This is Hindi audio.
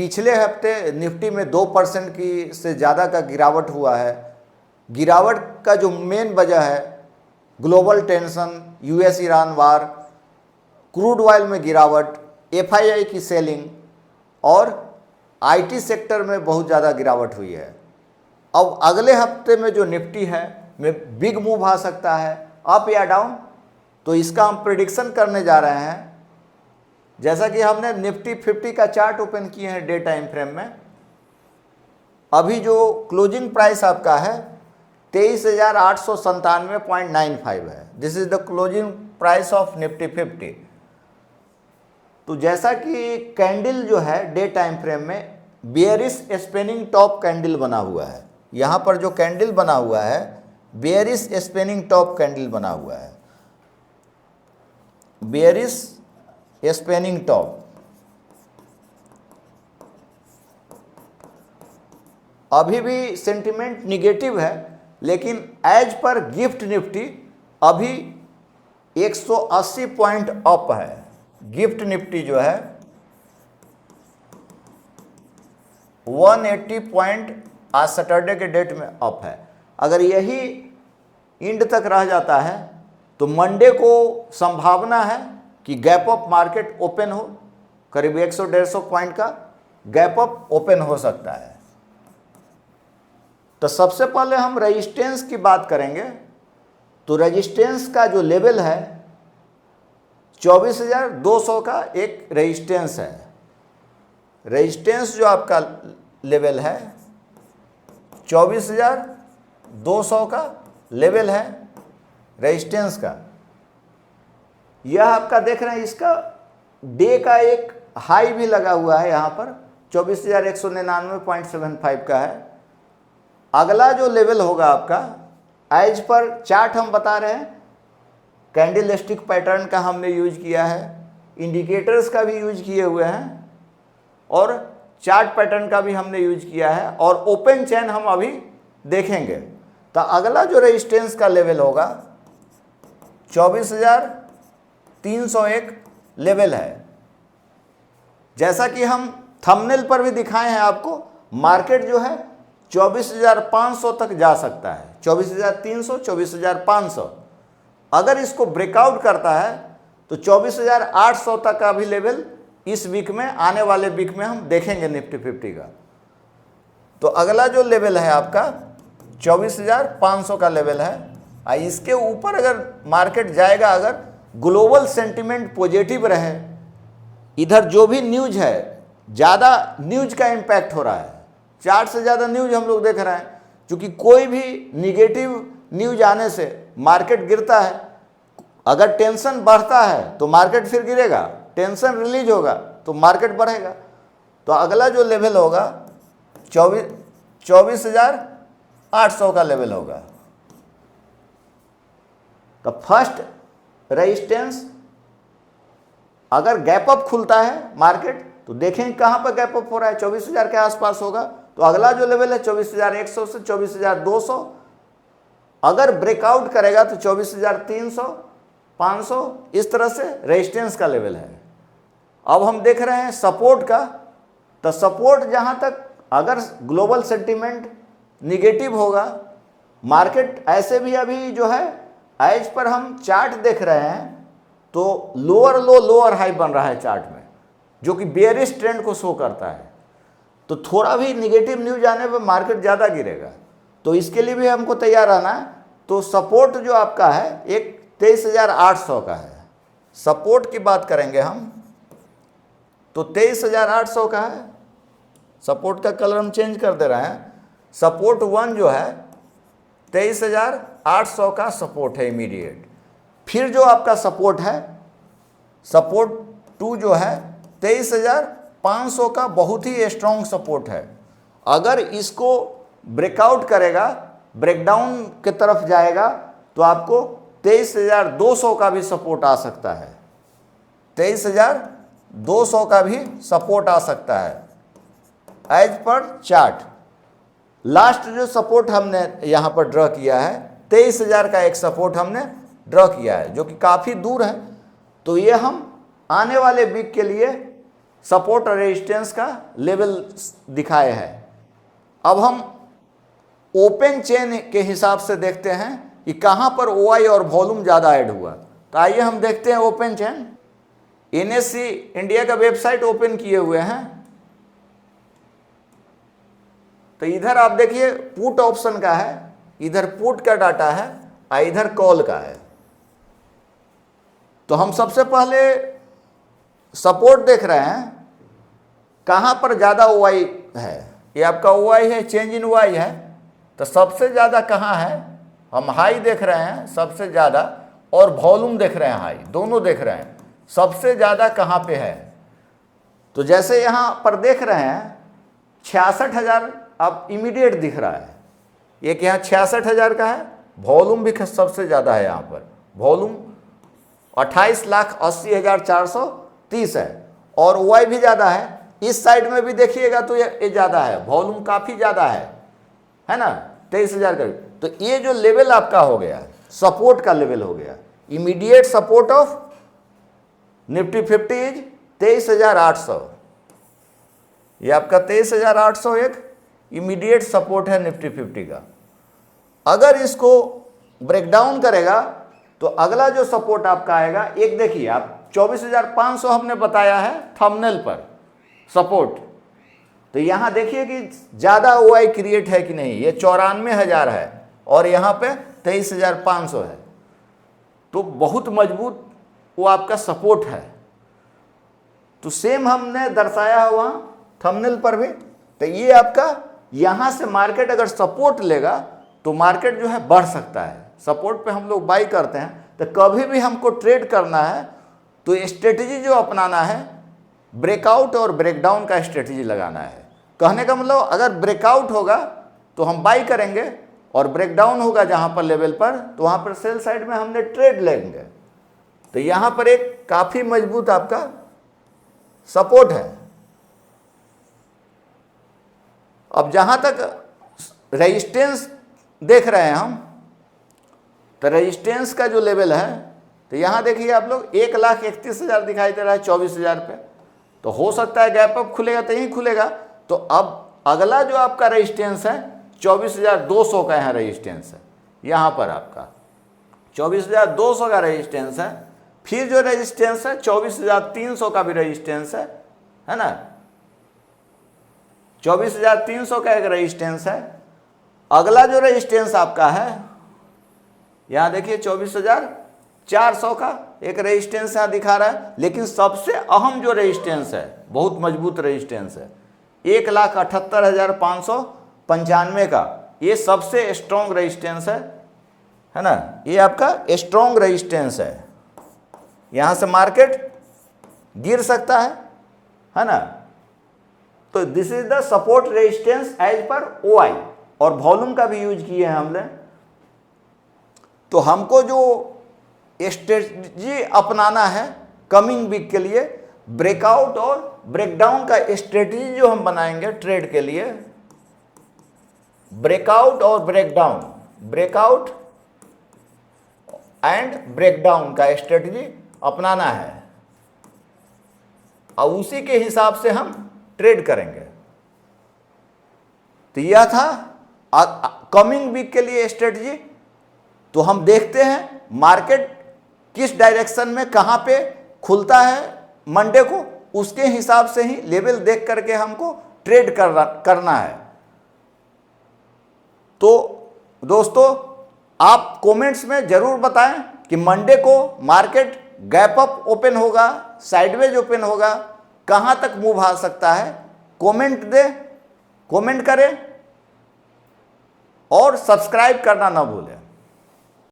पिछले हफ्ते निफ्टी में 2% की से ज़्यादा का गिरावट हुआ है। गिरावट का जो मेन वजह है ग्लोबल टेंशन, यूएस ईरान वार, क्रूड ऑयल में गिरावट, एफआईआई की सेलिंग और आईटी सेक्टर में बहुत ज़्यादा गिरावट हुई है। अब अगले हफ्ते में जो निफ्टी है में बिग मूव आ सकता है, अप या डाउन, तो इसका हम प्रिडिक्शन करने जा रहे हैं। जैसा कि हमने निफ्टी 50 का चार्ट ओपन किए हैं डे टाइम फ्रेम में, अभी जो क्लोजिंग प्राइस आपका है 23,897.95 है। This is the closing price of Nifty 50। तो जैसा कि कैंडल जो है डे टाइम फ्रेम में बेयरिश स्पिनिंग टॉप कैंडल बना हुआ है, यहाँ पर जो कैंडल बना हुआ है बेयरिश स्पिनिंग टॉप कैंडल बना हुआ है, बेयरिश स्पिनिंग टॉप। अभी भी सेंटिमेंट निगेटिव है, लेकिन एज पर गिफ्ट निफ्टी अभी 180 पॉइंट अप है। गिफ्ट निफ्टी जो है 180 पॉइंट आज सैटरडे के डेट में अप है। अगर यही इंड तक रह जाता है तो मंडे को संभावना है कि गैप अप मार्केट ओपन हो, करीब 100-150 पॉइंट का गैप अप ओपन हो सकता है। तो सबसे पहले हम रेजिस्टेंस की बात करेंगे। तो रेजिस्टेंस का जो लेवल है 24,200 का एक रेजिस्टेंस है। रेजिस्टेंस जो आपका लेवल है 24,200 का लेवल है रेजिस्टेंस का। यह आपका देख रहे हैं, इसका डे का एक हाई भी लगा हुआ है, यहाँ पर 24,199.75 का है। अगला जो लेवल होगा आपका एज पर चार्ट हम बता रहे हैं, कैंडल स्टिक पैटर्न का हमने यूज किया है, इंडिकेटर्स का भी यूज किए हुए हैं और चार्ट पैटर्न का भी हमने यूज किया है, और ओपन चैन हम अभी देखेंगे। तो अगला जो रेजिस्टेंस का लेवल होगा 24,301 लेवल है। जैसा कि हम थंबनेल पर भी दिखाए हैं आपको, मार्केट जो है 24,500 तक जा सकता है, 24,300, 24,500। अगर इसको ब्रेकआउट करता है तो 24,800 तक का भी लेवल इस वीक में, आने वाले वीक में हम देखेंगे निफ्टी 50 का। तो अगला जो लेवल है आपका 24,500 का लेवल है। इसके ऊपर अगर मार्केट जाएगा, अगर ग्लोबल सेंटिमेंट पॉजिटिव रहे, इधर जो भी न्यूज है, ज़्यादा न्यूज का इम्पैक्ट हो रहा है, चार्ट से ज़्यादा न्यूज हम लोग देख रहे हैं, क्योंकि कोई भी निगेटिव न्यूज आने से मार्केट गिरता है। अगर टेंशन बढ़ता है तो मार्केट फिर गिरेगा, टेंशन रिलीज होगा तो मार्केट बढ़ेगा। तो अगला जो लेवल होगा 24,800 का लेवल होगा। तो फर्स्ट रेजिस्टेंस, अगर गैप अप खुलता है मार्केट तो देखें कहां पर गैप अप हो रहा है, 24,000 के आसपास होगा। तो अगला जो लेवल है 24,100 से 24,200, अगर ब्रेकआउट करेगा तो 24,300, 500, इस तरह से रेजिस्टेंस का लेवल है। अब हम देख रहे हैं सपोर्ट का। तो सपोर्ट जहां तक, अगर ग्लोबल सेंटिमेंट निगेटिव होगा, मार्केट ऐसे भी अभी जो है एज पर हम चार्ट देख रहे हैं तो लोअर लो लोअर हाई बन रहा है चार्ट में, जो कि बेयरिश ट्रेंड को शो करता है। तो थोड़ा भी निगेटिव न्यूज आने पर मार्केट ज़्यादा गिरेगा, तो इसके लिए भी हमको तैयार रहना है। तो सपोर्ट जो आपका है एक 23,800 का है। सपोर्ट की बात करेंगे हम तो 23,800 का है। सपोर्ट का कलर हम चेंज कर दे रहे हैं। सपोर्ट 1 जो है 23,800 का सपोर्ट है इमीडिएट। फिर जो आपका सपोर्ट है, सपोर्ट 2 जो है 23,500 का बहुत ही स्ट्रॉन्ग सपोर्ट है। अगर इसको ब्रेकआउट करेगा, ब्रेकडाउन की तरफ जाएगा, तो आपको 23,200 का भी सपोर्ट आ सकता है। 23,200 का भी सपोर्ट आ सकता है एज पर चार्ट। लास्ट जो सपोर्ट हमने यहाँ पर ड्रॉ किया है 23,000 का एक सपोर्ट हमने ड्रॉ किया है, जो कि काफ़ी दूर है। तो ये हम आने वाले वीक के लिए सपोर्ट और रेजिस्टेंस का लेवल दिखाए हैं। अब हम ओपन चेन के हिसाब से देखते हैं कि कहाँ पर OI और वॉल्यूम ज़्यादा ऐड हुआ। तो आइए हम देखते हैं ओपन चेन। NSE इंडिया का वेबसाइट ओपन किए हुए हैं। तो इधर आप देखिए पुट ऑप्शन का है, इधर पुट का डाटा है और इधर कॉल का है। तो हम सबसे पहले सपोर्ट देख रहे हैं कहाँ पर ज़्यादा OI है। ये आपका OI है, चेंज इन OI है। तो सबसे ज़्यादा कहाँ है, हम हाई देख रहे हैं सबसे ज़्यादा, और वॉल्यूम देख रहे हैं हाई, दोनों देख रहे हैं सबसे ज़्यादा कहाँ पे है। तो जैसे यहाँ पर देख रहे हैं 66,000 अब इमीडिएट दिख रहा है, एक यहाँ 66,000 का है। वॉल्यूम भी सबसे ज़्यादा है, यहाँ पर वॉल्यूम 28,80,430 है और OI भी ज़्यादा है। इस साइड में भी देखिएगा तो ये ज़्यादा है, वॉल्यूम काफ़ी ज़्यादा है ना, 23,000 का। तो ये जो लेवल आपका हो गया सपोर्ट का लेवल हो गया। Immediate support of Nifty 50 is 23,800। ये आपका 23,800 एक इमीडिएट सपोर्ट है निफ्टी 50 का। अगर इसको ब्रेकडाउन करेगा तो अगला जो सपोर्ट आपका आएगा, एक देखिए आप 24,500 हमने बताया है थंबनेल पर सपोर्ट। तो यहाँ देखिए कि ज़्यादा OI क्रिएट है कि नहीं। ये 94,000 है और यहाँ पे 23,500 है। तो बहुत मजबूत वो आपका सपोर्ट है। तो सेम हमने दर्शाया हुआ थंबनेल पर भी। तो ये आपका यहाँ से मार्केट अगर सपोर्ट लेगा तो मार्केट जो है बढ़ सकता है। सपोर्ट पे हम लोग बाई करते हैं। तो कभी भी हमको ट्रेड करना है तो स्ट्रेटजी जो अपनाना है ब्रेकआउट और ब्रेकडाउन का स्ट्रेटजी लगाना है। कहने का मतलब अगर ब्रेकआउट होगा तो हम बाई करेंगे और ब्रेकडाउन होगा जहाँ पर लेवल पर तो वहाँ पर सेल साइड में हमने ट्रेड लेंगे। तो यहाँ पर एक काफ़ी मजबूत आपका सपोर्ट है। अब जहाँ तक रेजिस्टेंस देख रहे हैं हम, तो रेजिस्टेंस का जो लेवल है तो यहाँ देखिए आप लोग 1,31,000 दिखाई दे रहा है 24,000 पे। तो हो सकता है गैप अप खुलेगा तो यहीं खुलेगा। तो अब अगला जो आपका रेजिस्टेंस है 24,200 का यहाँ रेजिस्टेंस है। यहाँ पर आपका 24,200 का रेजिस्टेंस है। फिर जो रेजिस्टेंस है 24,300 का भी रेजिस्टेंस है ना। 24,300 का एक रेजिस्टेंस है। अगला जो रेजिस्टेंस आपका है यहाँ देखिए 24,400 का एक रेजिस्टेंस यहाँ दिखा रहा है। लेकिन सबसे अहम जो रेजिस्टेंस है, बहुत मजबूत रेजिस्टेंस है, 1,78,595 का, ये सबसे स्ट्रॉन्ग रेजिस्टेंस है ना। ये आपका स्ट्रॉन्ग रेजिस्टेंस है। यहाँ से मार्केट गिर सकता है ना। तो this is the support resistance as per OI और वॉल्यूम का भी यूज किए हैं हमने। तो हमको जो स्ट्रेटजी अपनाना है कमिंग वीक के लिए, ब्रेकआउट और ब्रेकडाउन का स्ट्रेटजी जो हम बनाएंगे ट्रेड के लिए, ब्रेकआउट और ब्रेकडाउन, ब्रेकआउट एंड ब्रेकडाउन का स्ट्रेटजी अपनाना है और उसी के हिसाब से हम ट्रेड करेंगे। तो यह था कमिंग वीक के लिए स्ट्रेटजी। तो हम देखते हैं मार्केट किस डायरेक्शन में कहाँ पे खुलता है मंडे को, उसके हिसाब से ही लेवल देख करके हमको ट्रेड करना है। तो दोस्तों आप कमेंट्स में ज़रूर बताएं कि मंडे को मार्केट गैप अप ओपन होगा, साइडवेज ओपन होगा, कहाँ तक मूव आ सकता है। कमेंट करें और सब्सक्राइब करना ना भूलें।